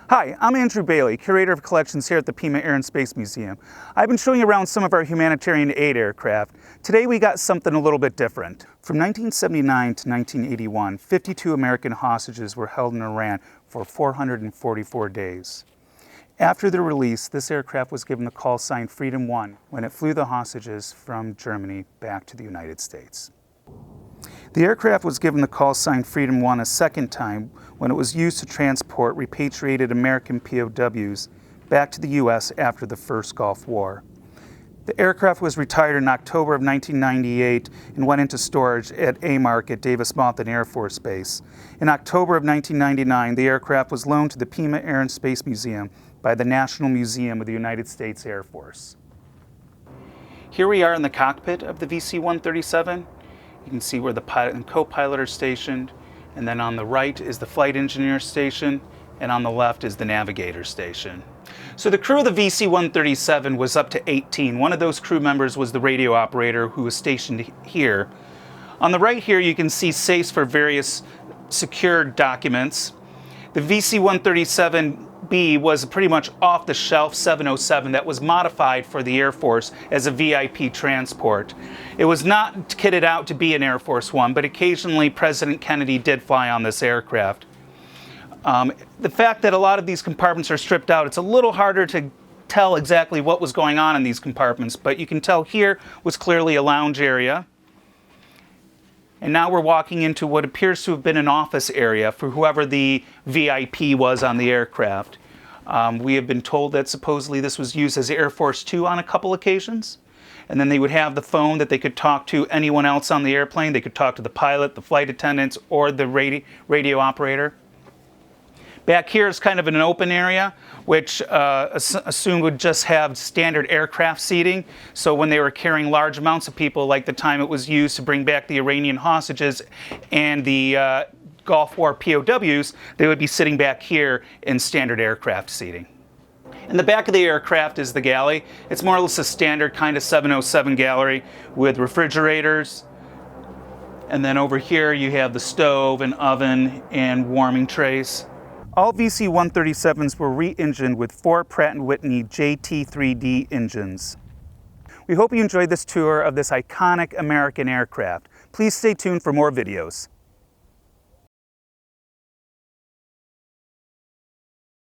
Hi, I'm Andrew Bailey, Curator of Collections here at the Pima Air and Space Museum. I've been showing you around some of our humanitarian aid aircraft. Today we got something a little bit different. From 1979 to 1981, 52 American hostages were held in Iran for 444 days. After their release, this aircraft was given the call sign Freedom 1 when it flew the hostages from Germany back to the United States. The aircraft was given the call sign Freedom 1 a second time when it was used to transport repatriated American POWs back to the U.S. after the First Gulf War. The aircraft was retired in October of 1998 and went into storage at AMARC at Davis-Monthan Air Force Base. In October of 1999, the aircraft was loaned to the Pima Air and Space Museum by the National Museum of the United States Air Force. Here we are in the cockpit of the VC-137. You can see where the pilot and co-pilot are stationed, and then on the right is the flight engineer station, and on the left is the navigator station. So the crew of the VC-137 was up to 18. One of those crew members was the radio operator who was stationed here. On the right here you can see safes for various secured documents. The VC-137B was pretty much off-the-shelf 707 that was modified for the Air Force as a VIP transport. It was not kitted out to be an Air Force One, but occasionally President Kennedy did fly on this aircraft. The fact that a lot of these compartments are stripped out, it's a little harder to tell exactly what was going on in these compartments, but you can tell here was clearly a lounge area. And now we're walking into what appears to have been an office area for whoever the VIP was on the aircraft. We have been told that supposedly this was used as Air Force Two on a couple occasions. And then they would have the phone that they could talk to anyone else on the airplane. They could talk to the pilot, the flight attendants, or the radio operator. Back here is kind of an open area, which assumed would just have standard aircraft seating. So when they were carrying large amounts of people, like the time it was used to bring back the Iranian hostages and the Gulf War POWs, they would be sitting back here in standard aircraft seating. In the back of the aircraft is the galley. It's more or less a standard kind of 707 gallery with refrigerators. And then over here you have the stove and oven and warming trays. All VC-137s were re-engined with 4 Pratt & Whitney JT3D engines. We hope you enjoyed this tour of this iconic American aircraft. Please stay tuned for more videos.